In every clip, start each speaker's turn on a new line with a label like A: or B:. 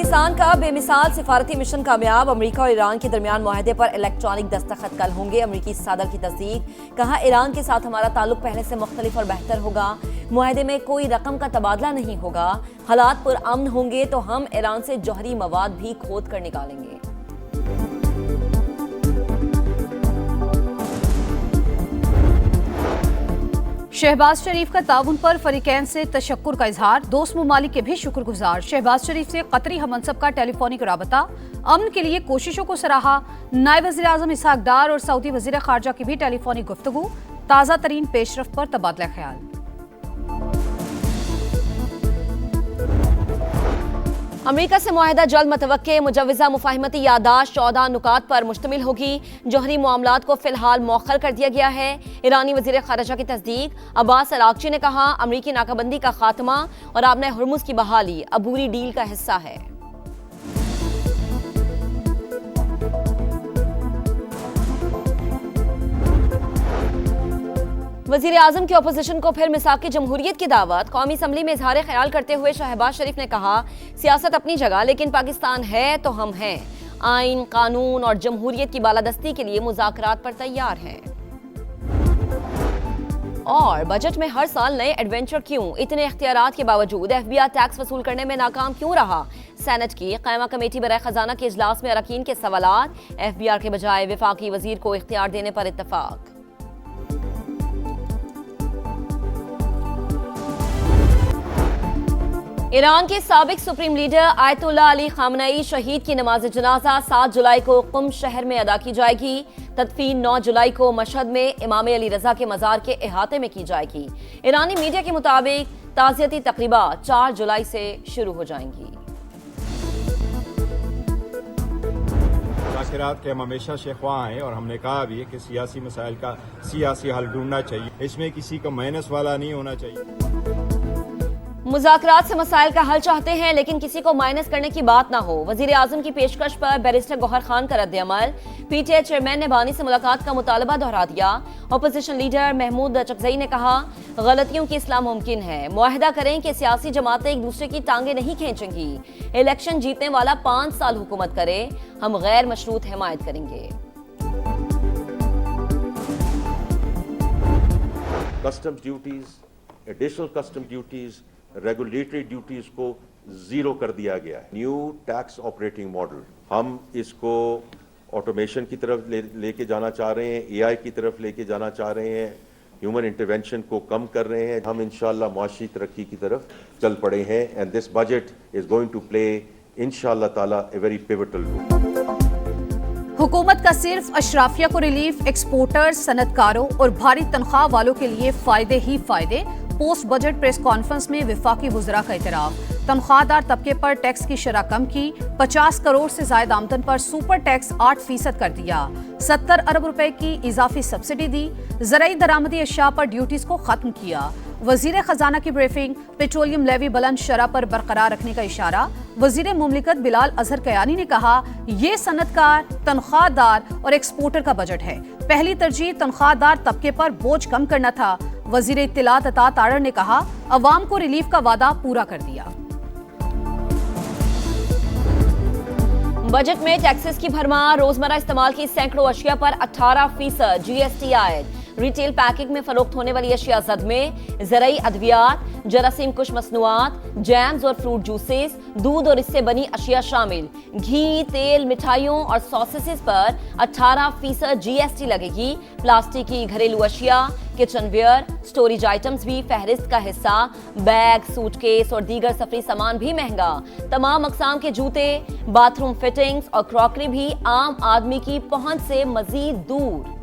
A: पाकिस्तान का बेमिसाल सिफारती मिशन कामयाब। अमेरिका और ईरान के दरमियान मुआहदे पर इलेक्ट्रॉनिक दस्तखत कल होंगे। अमेरिकी सदर की तस्दीक। कहा, ईरान के साथ हमारा ताल्लुक पहले से मुख्तलिफ और बेहतर होगा। मुआहदे में कोई रकम का तबादला नहीं होगा। हालात पुरअमन होंगे तो हम ईरान से जौहरी मवाद भी खोद कर निकालेंगे।
B: शहबाज शरीफ का ताउन पर फरीकैन से तशक्कुर का इजहार। दोस्त ममालिक के भी शुक्रगुजार। शहबाज शरीफ से कतरी हममनसब का टेलीफोनिक राबता। अमन के लिए कोशिशों को सराहा। नायब वज़ीर आज़म इसहाक डार और सऊदी वज़ीर खारजा की भी टेलीफोनिक गुफ्तगू। ताज़ा तरीन पेशरफ पर तबादला ख्याल।
A: अमेरिका से मुआहदा जल्द मतवक्के। मुजव्वज़ा मुफाहिमती यादाश्त 14 नुकात पर मुश्तमिल होगी। जौहरी मामलात को फिलहाल मौखर कर दिया गया है। ईरानी वज़ीर खारजा की तस्दीक। अब्बास अरागची ने कहा, अमरीकी नाकाबंदी का खात्मा और आबने हुर्मुज़ की बहाली अबूरी डील का हिस्सा है। वज़ीर आज़म की अपोजिशन को फिर मिसाक़ी जमहूरियत की दावत। कौमी असम्बली में इजहार ख्याल करते हुए शहबाज शरीफ ने कहा, सियासत अपनी जगह लेकिन पाकिस्तान है तो हम हैं। आइन, कानून और जमहूरियत की बालादस्ती के लिए मुज़ाकरात पर तैयार हैं। और बजट में हर साल नए एडवेंचर क्यों? इतने इख्तियारात के बावजूद FBI टैक्स वसूल करने में नाकाम क्यों रहा? सेनेट की कायमा कमेटी बराए खजाना के इजलास में अरकान के सवालात। FBI के बजाय वफाकी वजीर को इख्तियार देने पर इत्तफाक। ईरान के साबिक supreme leader Ayatollah Ali Khamenei शहीद की नमाज जनाजा 7 जुलाई को कुम शहर में अदा की जाएगी। तदफीन 9 जुलाई को मशहद में इमाम अली रजा के मज़ार के अहाते में की जाएगी। ईरानी मीडिया के मुताबिक ताज़ियती तकरीबात 4 जुलाई से शुरू हो जाएंगी।
C: मुज़ाकरात के हम हमेशा शेख्वा हैं और हमने कहा भी है कि सियासी मसाइल का सियासी हल ढूंढना चाहिए। इसमें किसी को माइनस वाला नहीं होना चाहिए।
A: मुज़ाकरात से मसाइल का हल चाहते हैं लेकिन किसी को माइनस करने की बात ना हो। वज़ीर आज़म की पेशकश पर बैरिस्टर गौहर खान का रद्द-ए-अमल। PTI चेयरमैन ने बानी से मुलाकात का मुतालबा दोहरा दिया। अपोजिशन लीडर महमूद चकजई ने कहा, गलतियों की इस्लाह मुमकिन है। मुआहदा करें कि सियासी जमातें एक दूसरे की टांगे नहीं खींचेंगी। इलेक्शन जीतने वाला 5 साल हुकूमत करे, हम गैर मशरूत हिमायत करेंगे।
D: Customs duties, additional custom duties, regulatory duties को जीरो कर दिया गया है। न्यू टैक्स ऑपरेटिंग मॉडल, हम इसको ऑटोमेशन की तरफ लेके जाना चाह रहे हैं, AI की तरफ लेके जाना चाह रहे हैं, ह्यूमन इंटरवेंशन को कम कर रहे हैं। हम इंशाल्लाह मुआशी तरक्की की तरफ चल पड़े हैं and this budget is going to play इंशाल्लाह ताला ए वेरी पिवटल रोल।
B: हुकूमत का सिर्फ अशराफिया को रिलीफ, एक्सपोर्टर्स, सनतकारों और भारी तनख्वाह वालों के लिए फायदे ही फायदे। पोस्ट बजट प्रेस कॉन्फ्रेंस में वफाकी वुज़रा का इतराफ़। तनख्वाहदार तबके पर टैक्स की शरह कम की। 50 करोड़ से ज्यादा आमदन पर सुपर टैक्स 8% कर दिया। 70 अरब रुपए की इजाफी सब्सिडी दी। ज़राई दरामदी अशिया पर ड्यूटीज को खत्म किया। वजीर खजाना की ब्रीफिंग। पेट्रोलियम लेवी बुलंद शरह पर बरकरार रखने का इशारा। वजीर मुमलिकत बिलाल अजहर कयानी ने कहा, ये सनतकार, तनख्वाहदार और एक्सपोर्टर का बजट है। पहली तरजीह तनख्वाहदार तबके पर बोझ कम करना था। वजीर इत्तिलात अता तारड़ ने कहा, अवाम को रिलीफ का वादा पूरा कर दिया।
A: बजट में टैक्सेस की भरमार। रोजमर्रा इस्तेमाल की सैकड़ों अशिया पर 18% GST आयद। रिटेल पैकिंग में फरोख्त होने वाली अशिया जद में ज़राई अद्वियात, जरासीम कुश मसनूआत, जैम्स और फ्रूट जूसेस, दूध और इससे बनी अशिया शामिल। घी, तेल, मिठाइयों और सॉसेसेस पर 18% GST लगेगी। प्लास्टिक की घरेलू अशिया, किचनवेयर, स्टोरेज आइटम्स भी फहरिस्त का हिस्सा। बैग, सूटकेस और दीगर सफरी सामान भी महंगा। तमाम अकसाम के जूते, बाथरूम फिटिंग्स और क्रॉकरी भी आम आदमी की पहुंच से मजीद दूर।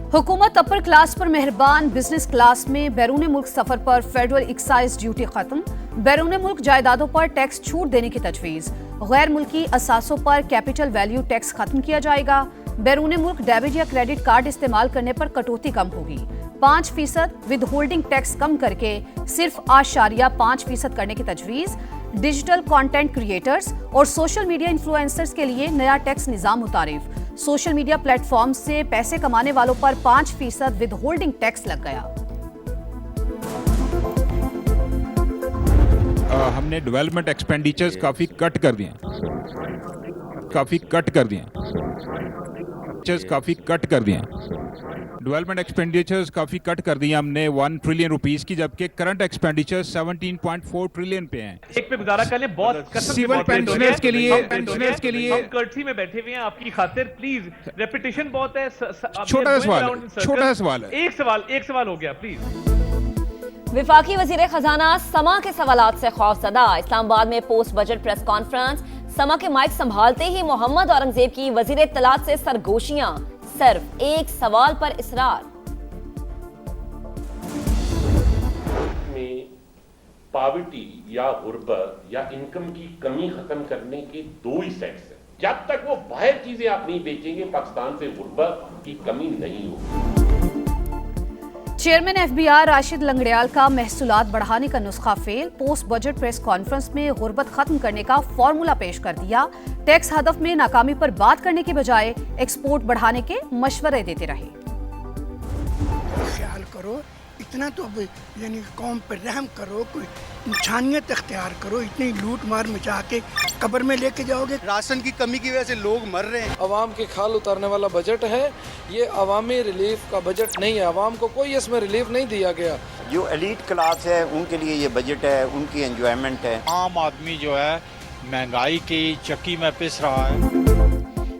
B: हुकूमत अपर क्लास पर मेहरबान। बिजनेस क्लास में बैरून मुल्क सफर पर फेडरल एक्साइज ड्यूटी खत्म। बैरून मुल्क जायदादों पर टैक्स छूट देने की तजवीज। गैर मुल्की असासों पर कैपिटल वैल्यू टैक्स खत्म किया जाएगा। बैरून मुल्क डेबिट या क्रेडिट कार्ड इस्तेमाल करने पर कटौती कम होगी। 5% विद होल्डिंग टैक्स कम करके सिर्फ 8.5% करने की तजवीज। डिजिटल कंटेंट क्रिएटर्स और सोशल मीडिया इन्फ्लुएंसर्स के लिए नया टैक्स निजाम मुतारिफ। सोशल मीडिया प्लेटफॉर्म से पैसे कमाने वालों पर 5% विद होल्डिंग टैक्स लग गया।
E: हमने डेवलपमेंट एक्सपेंडिचर्स काफ़ी कट कर दिए डेवलपमेंट एक्सपेंडिचर्स काफ़ी कट कर दिए हमने 1 ट्रिलियन रुपीस की, जबकि करंट एक्सपेंडिचर 17.4 ट्रिलियन पे हैं।
F: एक पे गुजारा कर ले, बहुत कसम से
E: सिविल
F: बहुत लेट हो गया।
E: पेंशनर्स के लिए
F: हम कर्टसी में बैठे हुए हैं आपकी खातिर, प्लीज रेपिटेशन बहुत है।
E: छोटा सवाल है।
F: एक सवाल हो गया, प्लीज।
A: विफाकी वजीर खजाना समा के सवालात से खौफजदा। इस्लामाबाद में पोस्ट बजट प्रेस कॉन्फ्रेंस। समा के माइक संभालते ही मोहम्मद औरंगजेब की वजीर इत्तलात से सरगोशियां, सिर्फ एक सवाल पर इसरार।
G: में पॉवर्टी या गुर्बत या इनकम की कमी खत्म करने के दो ही सेट्स हैं। जब तक वो बाहर चीजें आप नहीं बेचेंगे, पाकिस्तान से गुर्बत की कमी नहीं होगी।
B: चेयरमैन एफबीआर राशिद लंगड़ियाल का महसूलात बढ़ाने का नुस्खा fail. Post budget press conference में गुर्बत खत्म करने का फॉर्मूला पेश कर दिया। टैक्स हदफ में नाकामी पर बात करने के बजाय एक्सपोर्ट बढ़ाने के मशवरे देते रहे।
H: ख्याल करो, इतना तो यानी कौम पर रहम करो, कोई इंसानियत अख्तियार करो। इतनी लूट मार मचा के कब्र में लेके जाओगे।
I: राशन की कमी की वजह से लोग मर रहे हैं।
J: अवाम के खाल उतारने वाला बजट है ये, अवामी रिलीफ का बजट नहीं है। अवाम को कोई इसमें रिलीफ नहीं दिया गया।
K: जो एलीट क्लास है उनके लिए ये बजट है, उनकी एंजॉयमेंट है।
L: आम आदमी जो है महंगाई की चक्की में पिस रहा है।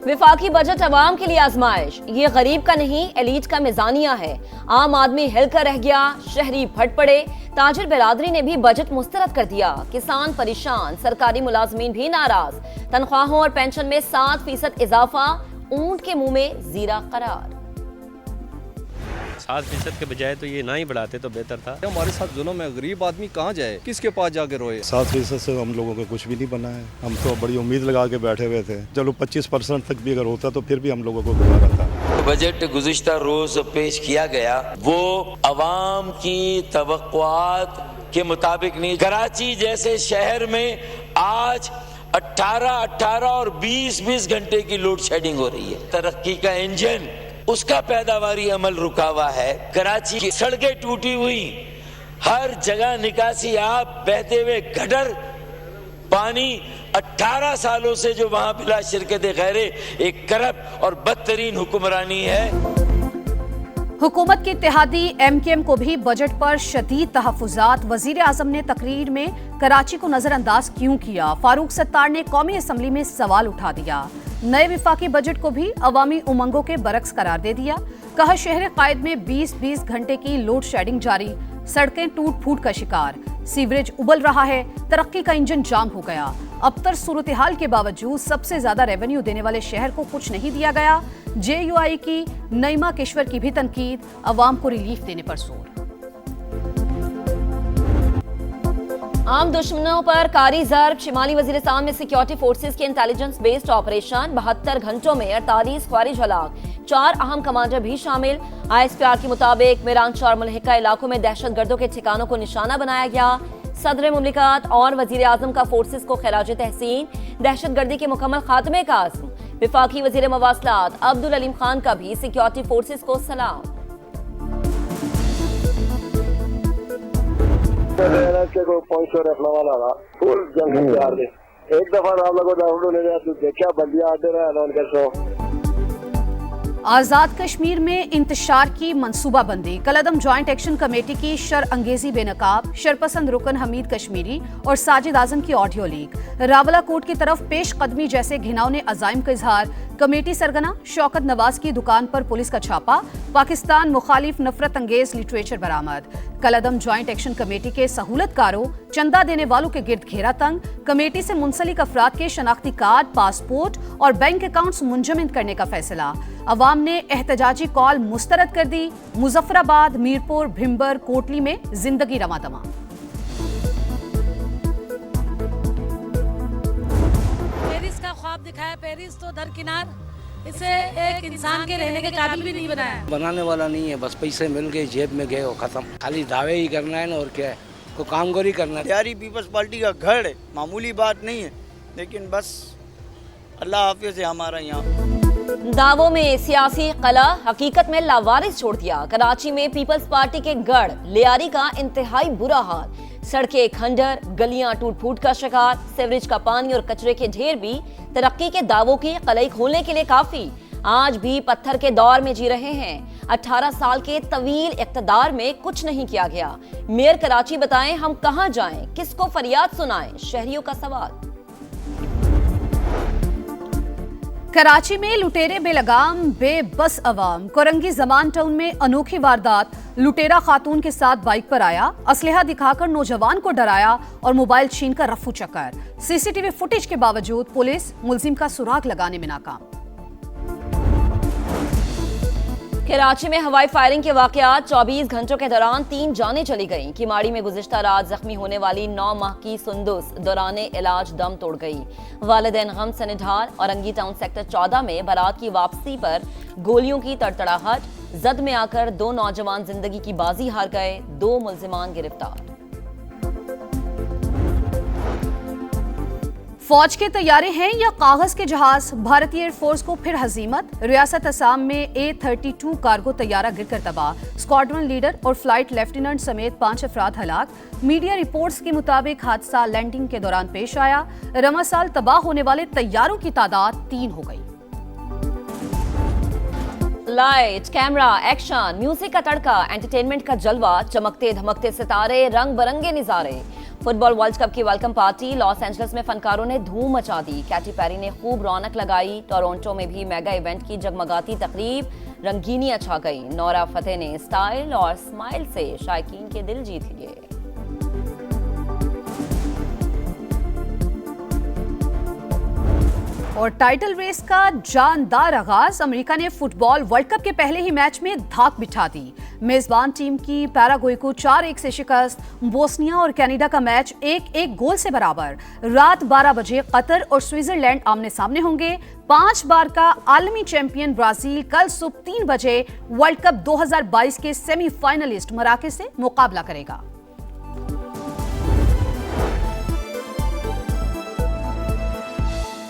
A: विफाकी बजट अवाम के लिए आजमाइश। ये गरीब का नहीं, एलीट का मिजानिया है। आम आदमी हिलकर रह गया, शहरी फट पड़े। ताजिर बिरादरी ने भी बजट मुस्तरद कर दिया। किसान परेशान, सरकारी मुलाजमीन भी नाराज। तनख्वाहों और पेंशन में 7% इजाफा, ऊंट के मुंह में जीरा करार।
M: 7% के बजाय तो ये ना ही बढ़ाते तो बेहतर था।
N: हमारे साथ जुल्म है, गरीब आदमी कहाँ जाए, किसके पास जाके रोए।
O: 7% से हम लोगों को कुछ भी नहीं बना है। हम तो बड़ी उम्मीद लगा के बैठे हुए थे। चलो 25% तक भी अगर होता तो फिर भी हम लोगों को गुजारा था।
P: बजट गुज़िश्ता रोज पेश किया गया, वो अवाम की तवक्कुआत के मुताबिक नहीं। कराची जैसे शहर में आज 18 और 20 घंटे की लोड शेडिंग हो रही है। तरक्की का इंजन, उसका पैदावारी अमल रुका हुआ है। कराची की सड़कें टूटी हुई, हर जगह निकासी आप बहते हुए गटर पानी। 18 सालों से जो वहां बिला शिरकत गैरे एक करप्ट और बदतरीन हुक्मरानी है।
B: हुकूमत के इत्तेहादी एमकेएम को भी बजट पर शदीद तहफ़्फ़ुज़ात। वज़ीर आज़म ने तकरीर में कराची को नजरअंदाज क्यों किया। फारूक सत्तार ने कौमी असम्बली में सवाल उठा दिया। नए विफाकी बजट को भी अवामी उमंगों के बरक्स करार दे दिया। कहा शहर कायद में 20 घंटे की लोड शेडिंग जारी, सड़कें टूट फूट का शिकार, सीवरेज उबल रहा है, तरक्की का इंजन जाम हो गया। अबतर सूरत हाल के बावजूद सबसे ज्यादा रेवेन्यू देने वाले शहर को कुछ नहीं दिया गया। JUI की नईमा केशवर की भी तनकीद, अवाम को रिलीफ देने पर जोर।
A: आम दुश्मनों पर कारी ज़र्ब। शिमाली वजीरिस्तान में सिक्योरिटी फोर्सेस के इंटेलिजेंस बेस्ड ऑपरेशन। 72 घंटों में 48 ख्वारिज हलाक, 4 अहम कमांडर भी शामिल। ISPR के मुताबिक मिरांशा और मुल्हिका इलाकों में दहशतगर्दों के ठिकानों को निशाना बनाया गया। सदर मुमलिकत और वजीर आजम का फोर्सेस को खिराज तहसीन। दहशतगर्दी के मुकम्मल खात्मे का अज़्म। विफाकी वजीर मवासलात अब्दुल अलीम खान का भी सिक्योरिटी फोर्सेस को सलाम।
Q: एक दफा आप लोगों ने देखा बंदियां आते रहे।
B: आज़ाद कश्मीर में इंतशार की मनसूबाबंदी। कलअदम ज्वाइंट एक्शन कमेटी की शर अंगेजी बेनकाब। शरपसंद रुकन हमीद कश्मीरी और साजिद आजम की ऑडियो लीक। रावलाकोट की तरफ पेश कदमी जैसे घिनौने अजाइम का इजहार। कमेटी सरगना शौकत नवाज की दुकान पर पुलिस का छापा। पाकिस्तान मुखालिफ नफरत अंगेज लिटरेचर बरामद। कलअदम ज्वाइंट एक्शन कमेटी के सहूलतकारों, चंदा देने वालों के गिर्द घेरा तंग। कमेटी से मुंसलिक अफराद के शनाख्ती कार्ड, पासपोर्ट और बैंक अकाउंट्स मुंजमद करने का फैसला। अवाम ने एहतजाजी कॉल मुस्तरद कर दी। मुजफ्फराबाद, मीरपुर, भिम्बर, कोटली में जिंदगी रमादमा।
R: पेरिस का ख्वाब दिखाया, पेरिस तो दरकिनार, इसे एक इंसान के रहने के काबिल भी नहीं बनाया।
S: बनाने वाला नहीं है, बस पैसे मिल गए जेब में गए और खत्म। खाली दावे ही करना है ना, और क्या है, को कामगोरी करना है।
T: बिहारी पीपल्स पार्टी का गढ़ है, मामूली बात नहीं है, लेकिन बस अल्लाह हाफिज़ है हमारा यहाँ।
A: दावों में सियासी कला हकीकत में लावारिस छोड़ दिया। कराची में पीपल्स पार्टी के गढ़ लियारी का इंतहाई बुरा हाल, सड़कें खंडर, गलियां टूट फूट का शिकार, सीवरेज का पानी और कचरे के ढेर भी तरक्की के दावों की कलई खोलने के लिए काफी। आज भी पत्थर के दौर में जी रहे हैं। 18 साल के तवील इक़्तिदार में कुछ नहीं किया गया। मेयर कराची बताएं हम कहां जाएं, किसको फरियाद सुनाएं, शहरियों का सवाल।
B: कराची में लुटेरे बेलगाम बेबस अवाम। कोरंगी जमान टाउन में अनोखी वारदात, लुटेरा खातून के साथ बाइक पर आया, असलहा दिखाकर नौजवान को डराया और मोबाइल छीनकर रफू चक्कर। सीसीटीवी फुटेज के बावजूद पुलिस मुलजिम का सुराग लगाने में नाकाम।
A: कराची में हवाई फायरिंग के वाकयात, 24 घंटों के दौरान 3 जानें चली गईं। किमाड़ी में गुज़िश्ता रात जख्मी होने वाली 9 माह की सुंदुस दौरान इलाज दम तोड़ गई। वालिदैन गम से निढाल। औरंगी टाउन सेक्टर 14 में बारात की वापसी पर गोलियों की तड़तड़ाहट, जद में आकर 2 नौजवान जिंदगी की बाजी हार गए, 2 मुल्जिमान गिरफ्तार।
B: फौज के तैयारे हैं या कागज के जहाज, भारतीय एयरफोर्स को फिर हजीमत। रियासत असम में A-32 कार्गो तैयारा गिरकर तबाह, स्क्वाड्रन लीडर और फ्लाइट लेफ्टिनेंट समेत 5 अफराद हलाक। मीडिया रिपोर्ट्स के मुताबिक हादसा लैंडिंग के दौरान पेश आया। रवा साल तबाह होने वाले तैयारों की तादाद 3 हो गई।
A: लाइट, कैमरा, एक्शन, म्यूजिक का तड़का, एंटरटेनमेंट का जलवा, चमकते धमकते सितारे, रंग बिरंगे नजारे। फुटबॉल वर्ल्ड कप की वेलकम पार्टी लॉस एंजल्स में फनकारों ने धूम मचा दी। कैटी पेरी ने खूब रौनक लगाई। टोरंटो में भी मेगा इवेंट की जगमगाती तकरीब, रंगीनियां छा गई। नोरा फतेह ने स्टाइल और स्माइल से शायकीन के दिल जीत लिए।
B: और टाइटल रेस का जानदार आगाज, अमेरिका ने फुटबॉल वर्ल्ड कप के पहले ही मैच में धाक बिठा दी। मेजबान टीम की पैराग्वे को 4-1 से शिकस्त। बोस्निया और कनाडा का मैच 1-1 गोल से बराबर। रात 12 बजे कतर और स्विट्जरलैंड आमने सामने होंगे। 5 बार का आलमी चैंपियन ब्राजील कल सुबह 3 बजे वर्ल्ड कप 2022 के सेमीफाइनलिस्ट मराकेश से मुकाबला करेगा।